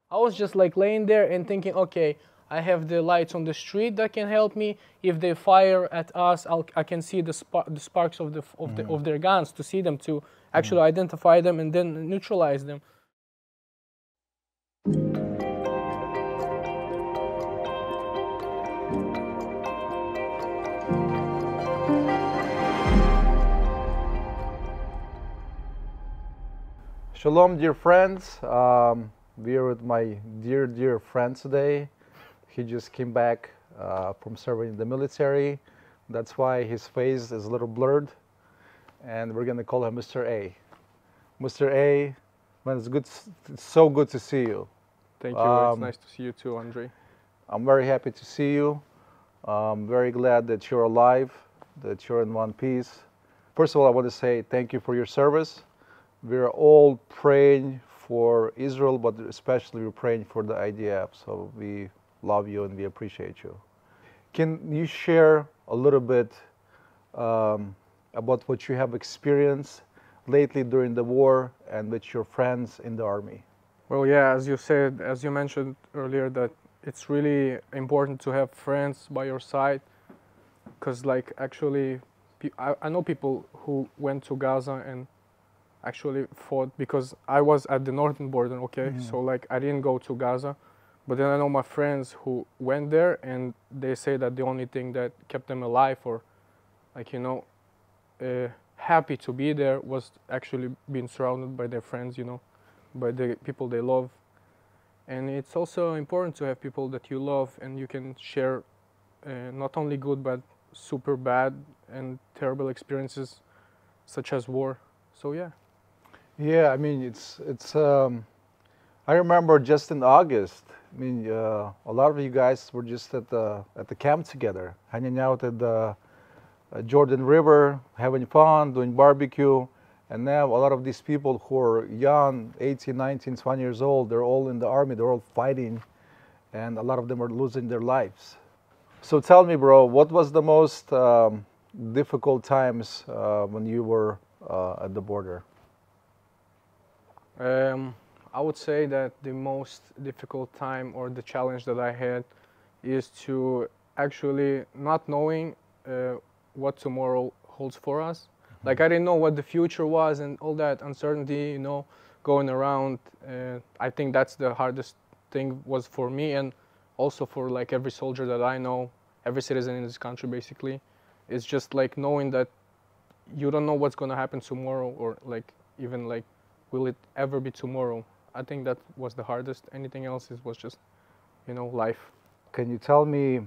I was just like laying there and thinking, okay, I have the lights on the street that can help me. If they fire at us, I can see the sparks of of their guns, to see them, to actually identify them and then neutralize them. Shalom, dear friends. We are with my dear friend today. He just came back from serving in the military. That's why his face is a little blurred. And we're going to call him Mr. A. Mr. A, man, it's so good to see you. Thank you. It's nice to see you too, Andre. I'm very happy to see you. I'm very glad that you're alive, that you're in one piece. First of all, I want to say thank you for your service. We're all praying for Israel, but especially we're praying for the IDF. So we love you and we appreciate you. Can you share a little bit about what you have experienced lately during the war and with your friends in the army? Well, yeah, as you said, as you mentioned earlier, that it's really important to have friends by your side, because like actually, I know people who went to Gaza and actually fought, because I was at the northern border, okay? So like I didn't go to Gaza, but then I know my friends who went there and they say that the only thing that kept them alive, or like, you know, happy to be there, was actually being surrounded by their friends, you know, by the people they love. And it's also important to have people that you love and you can share not only good but super bad and terrible experiences such as war. So yeah. Yeah, I mean, I remember just in August, I mean, a lot of you guys were just at the camp together, hanging out at the Jordan River, having fun, doing barbecue. And now a lot of these people who are young, 18, 19, 20 years old, they're all in the army, they're all fighting, and a lot of them are losing their lives. So tell me, bro, what was the most difficult times when you were at the border? I would say that the most difficult time or the challenge that I had is to actually not knowing what tomorrow holds for us. Like I didn't know what the future was and all that uncertainty, you know, going around. I think that's the hardest thing was for me, and also for like every soldier that I know, every citizen in this country basically. It's just like knowing that you don't know what's going to happen tomorrow, or like even like will it ever be tomorrow. I think that was the hardest. Anything else was just, you know, life. Can you tell me,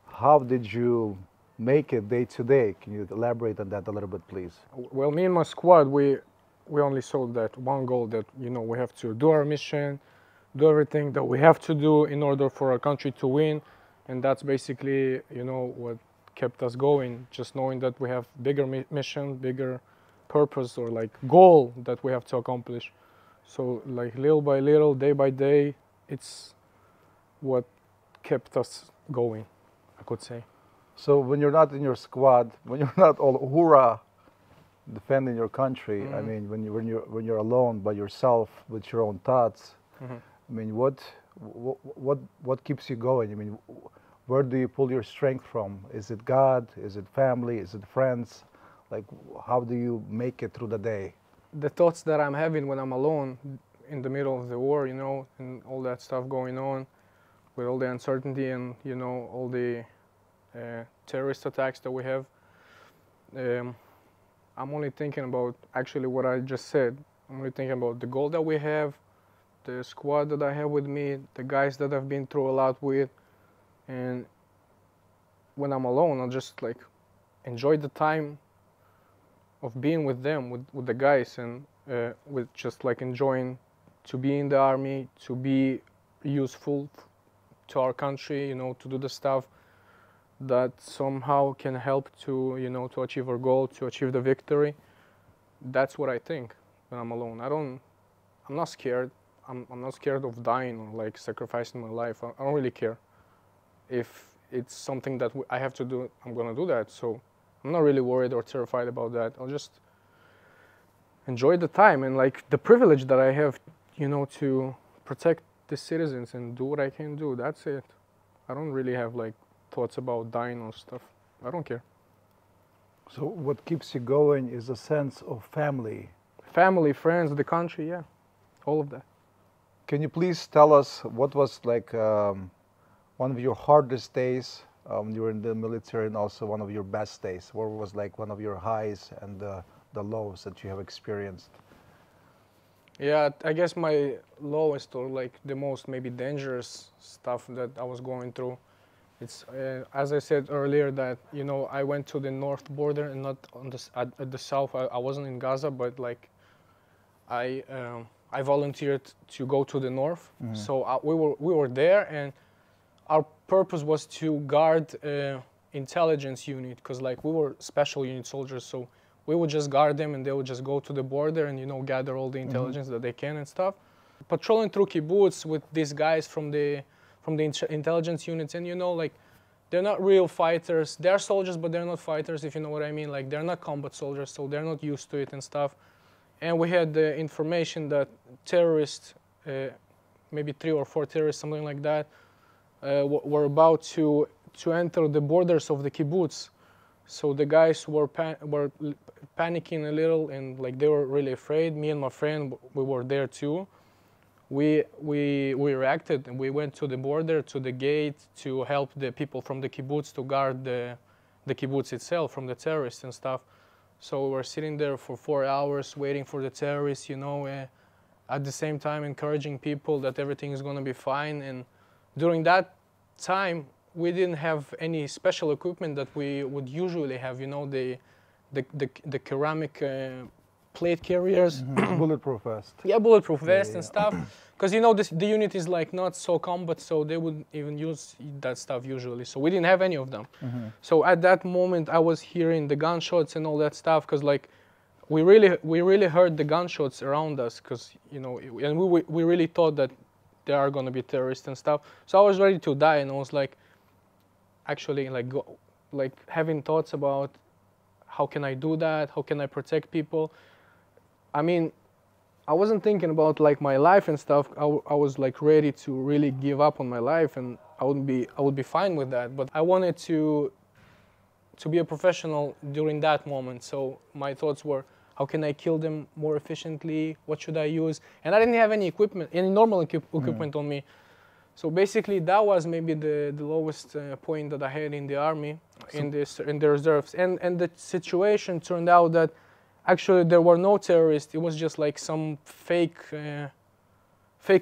how did you make it day to day? Can you elaborate on that a little bit, please? Well, me and my squad, we only saw that one goal, that, you know, we have to do our mission, do everything that we have to do in order for our country to win. And that's basically, you know, what kept us going, just knowing that we have bigger mission, bigger purpose, or like goal that we have to accomplish. So like little by little, day by day, it's what kept us going, I could say. So when you're not in your squad, when you're not all hoorah defending your country, I mean, when you're alone by yourself with your own thoughts, I mean, what keeps you going? I mean, where do you pull your strength from? Is it God? Is it family? Is it friends? Like, how do you make it through the day? The thoughts that I'm having when I'm alone in the middle of the war, you know, and all that stuff going on, with all the uncertainty and, you know, all the terrorist attacks that we have, I'm only thinking about actually what I just said. I'm only thinking about the goal that we have, the squad that I have with me, the guys that I've been through a lot with. And when I'm alone, I'll just like enjoy the time of being with them, with the guys, and with just like enjoying to be in the army, to be useful to our country, you know, to do the stuff that somehow can help to, you know, to achieve our goal, to achieve the victory. That's what I think when I'm alone. I'm not scared. I'm not scared of dying or like sacrificing my life. I don't really care. If it's something that I have to do, I'm gonna do that. So I'm not really worried or terrified about that. I'll just enjoy the time and like the privilege that I have, you know, to protect the citizens and do what I can do. That's it. I don't really have like thoughts about dying or stuff. I don't care. So what keeps you going is a sense of family. Family, friends, the country, yeah, all of that. Can you please tell us what was like one of your hardest days when you were in the military, and also one of your best days? What was like one of your highs and the lows that you have experienced? Yeah, I guess my lowest or like the most maybe dangerous stuff that I was going through. It's as I said earlier that I went to the north border and not on at the south. I wasn't in Gaza, but like I I volunteered to go to the north. So we were there, and our purpose was to guard intelligence unit, because like we were special unit soldiers. So we would just guard them, and they would just go to the border and gather all the intelligence that they can and stuff. Patrolling through kibbutz with these guys from the intelligence units, and like they're not real fighters. They're soldiers, but they're not fighters, if you know what I mean. Like they're not combat soldiers, so they're not used to it and stuff. And we had the information that terrorists, maybe 3 or 4 terrorists, something like that, were about to enter the borders of the kibbutz. So the guys were panicking a little, and like they were really afraid. Me and my friend, we were there too. We reacted, and we went to the border, to the gate, to help the people from the kibbutz to guard the kibbutz itself from the terrorists and stuff. So we were sitting there for 4 hours waiting for the terrorists, at the same time encouraging people that everything is going to be fine. And during that time, we didn't have any special equipment that we would usually have, the ceramic plate carriers. Bulletproof vest. Yeah, bulletproof vest and stuff. Because the unit is like not so combat, so they wouldn't even use that stuff usually. So we didn't have any of them. So at that moment, I was hearing the gunshots and all that stuff, because like we really heard the gunshots around us, because and we really thought that there are gonna be terrorists and stuff. So I was ready to die, and I was like, actually like having thoughts about how can I do that? How can I protect people? I mean, I wasn't thinking about like my life and stuff. I was like ready to really give up on my life, and I would be fine with that. But I wanted to be a professional during that moment. So my thoughts were, how can I kill them more efficiently? What should I use? And I didn't have any equipment, any normal equipment on me. So basically, that was maybe the lowest point that I had in the army, in the reserves. And the situation turned out that actually there were no terrorists. It was just like some fake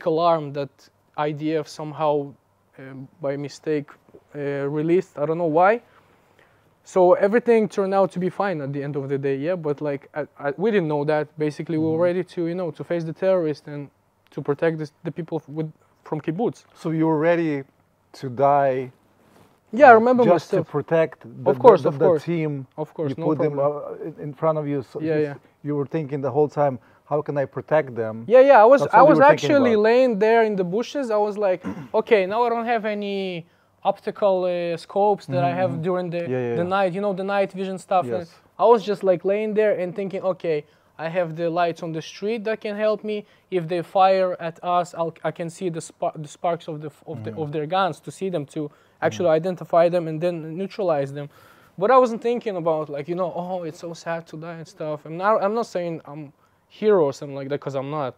alarm that IDF somehow, by mistake, released. I don't know why. So everything turned out to be fine at the end of the day. Yeah, but like we didn't know that. Basically, we were ready to to face the terrorists and to protect the people from kibbutz. So you were ready to die. Yeah, I remember just myself. to protect the team. Of course, you no put problem. them in front of you. So Yeah. You were thinking the whole time, how can I protect them? Yeah. I That's what was you were actually about. laying there in the bushes. I was like, okay, now I don't have any optical scopes that I have during the night. The night vision stuff. Yes. I was just like laying there and thinking, okay, I have the lights on the street that can help me. If they fire at us, I can see the sparks of their guns, to see them, to actually identify them and then neutralize them. But I wasn't thinking about like oh, it's so sad to die and stuff. I'm not saying I'm hero or something like that, because I'm not.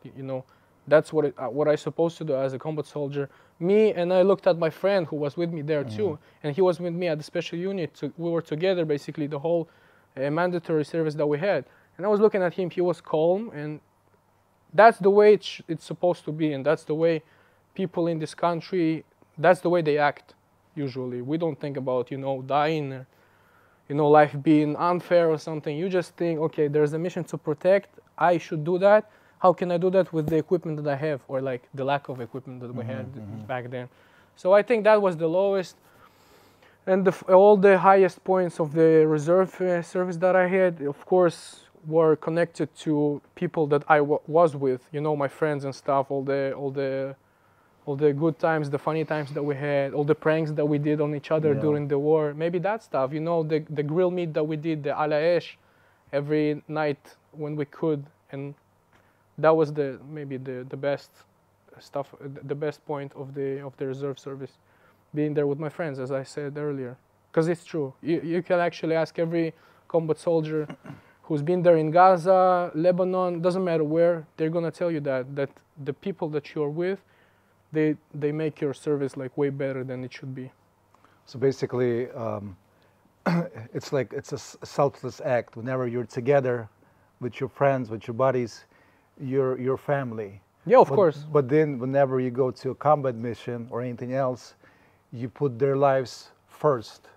That's what I supposed to do as a combat soldier. And I looked at my friend who was with me there too, and he was with me at the special unit. So we were together basically the whole mandatory service that we had. And I was looking at him. He was calm, and that's the way it's supposed to be, and that's the way people in this country. That's the way they act. Usually, we don't think about dying, or life being unfair or something. You just think, okay, there's a mission to protect. I should do that. How can I do that with the equipment that I have, or like the lack of equipment that we had back then? So I think that was the lowest. And all the highest points of the reserve service that I had, of course, were connected to people that I was with, my friends and stuff. All the good times, the funny times that we had, all the pranks that we did on each other during the war. Maybe that stuff, the grill meat that we did, the ala esh, every night when we could, and that was maybe the best stuff, the best point of the reserve service, being there with my friends, as I said earlier, because it's true. You can actually ask every combat soldier who's been there in Gaza, Lebanon, doesn't matter where, they're gonna tell you that the people that you're with, they make your service like way better than it should be. So basically, it's like it's a selfless act. Whenever you're together with your friends, with your buddies, your family. Yeah, of course. But then whenever you go to a combat mission or anything else, you put their lives first.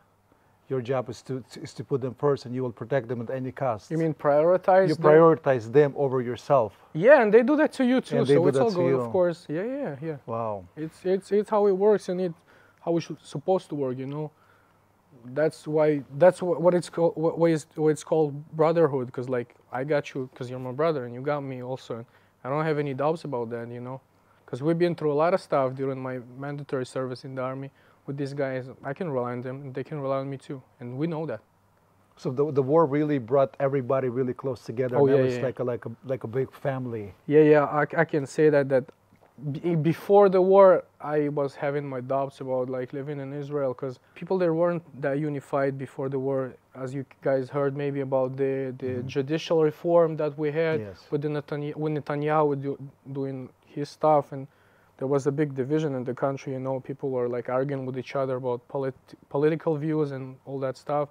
Your job is to put them first, and you will protect them at any cost. You mean prioritize? You prioritize them over yourself. Yeah, and they do that to you too. And So it's all good, of course. Yeah. Wow. It's how it works, and how we should supposed to work. That's what it's called. What it's called brotherhood. Because like I got you, because you're my brother, and you got me also. And I don't have any doubts about that. Because we've been through a lot of stuff during my mandatory service in the army. With these guys, I can rely on them, and they can rely on me too, and we know that. So the war really brought everybody really close together. Oh, now yeah, it's yeah. like a big family. Yeah. I can say that before the war, I was having my doubts about like living in Israel, because people there weren't that unified before the war, as you guys heard maybe about the judicial reform that we had. Yes. with Netanyahu doing his stuff, and there was a big division in the country. People were like arguing with each other about political views and all that stuff.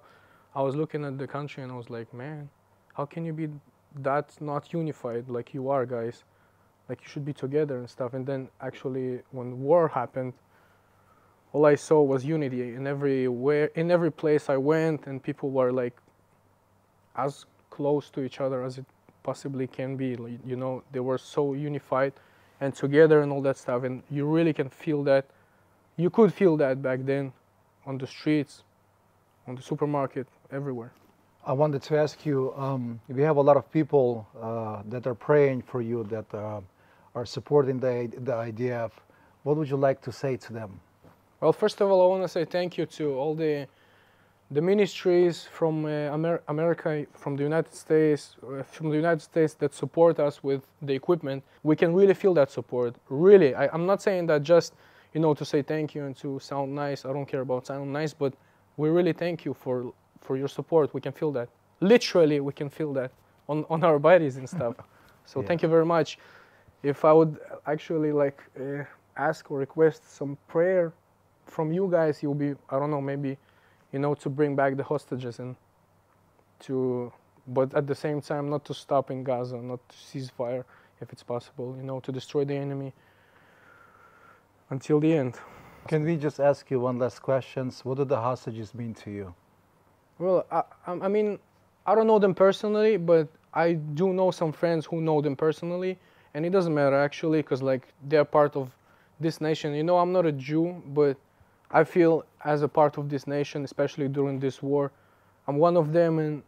I was looking at the country and I was like, man, how can you be that not unified like you are, guys? Like you should be together and stuff. And then actually when war happened, all I saw was unity in every place I went, and people were like as close to each other as it possibly can be. They were so unified and together and all that stuff, and you really can feel that. You could feel that back then on the streets, on the supermarket, everywhere. I wanted to ask you, if you have a lot of people that are praying for you, that are supporting the IDF, what would you like to say to them? Well, first of all, I want to say thank you to all the ministries from America, from the United States, that support us with the equipment. We can really feel that support. Really, I'm not saying that just to say thank you and to sound nice. I don't care about sounding nice, but we really thank you for your support. We can feel that. Literally, we can feel that on our bodies and stuff. So Yeah. Thank you very much. If I would actually ask or request some prayer from you guys, you'll be, I don't know, maybe to bring back the hostages but at the same time not to stop in Gaza, not to cease fire if it's possible, to destroy the enemy until the end. Can we just ask you one last question? What do the hostages mean to you? Well, I mean, I don't know them personally, but I do know some friends who know them personally, and it doesn't matter actually, because they're part of this nation. I'm not a Jew, but I feel as a part of this nation, especially during this war, I'm one of them and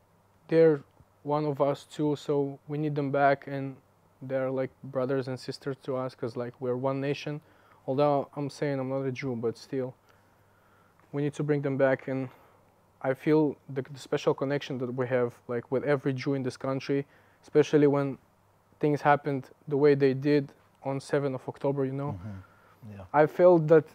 they're one of us too, so we need them back, and they're like brothers and sisters to us, because we're one nation. Although I'm saying I'm not a Jew, but still, we need to bring them back, and I feel the special connection that we have with every Jew in this country, especially when things happened the way they did on 7th of October, Mm-hmm. Yeah. I felt that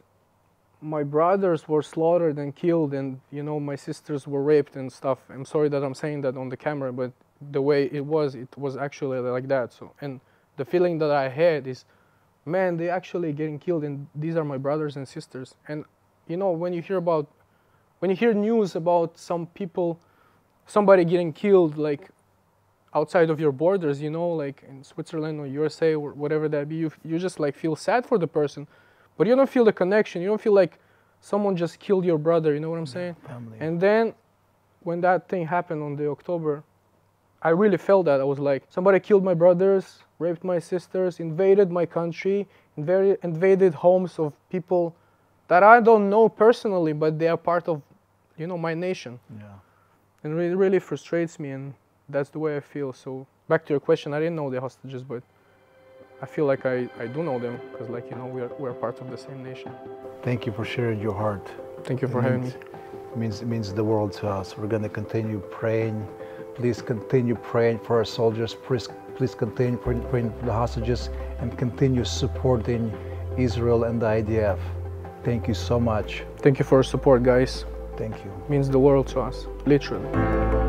my brothers were slaughtered and killed, and my sisters were raped and stuff. I'm sorry that I'm saying that on the camera, but the way it was actually like that. So, and the feeling that I had is, man, they actually getting killed, and these are my brothers and sisters. And when you hear news about somebody getting killed outside of your borders, in Switzerland or USA or whatever that be, you just feel sad for the person. But you don't feel the connection. You don't feel like someone just killed your brother. You know what I'm saying? Family. And then when that thing happened on the October, I really felt that. I was like, somebody killed my brothers, raped my sisters, invaded my country, invaded homes of people that I don't know personally, but they are part of, my nation. Yeah. And it really frustrates me, and that's the way I feel. So back to your question, I didn't know the hostages, but I feel like I do know them, because we're part of the same nation. Thank you for sharing your heart. Thank you for having me. It means the world to us. We're going to continue praying. Please continue praying for our soldiers. please continue praying for the hostages and continue supporting Israel and the IDF. Thank you so much. Thank you for your support, guys. Thank you. It means the world to us, literally.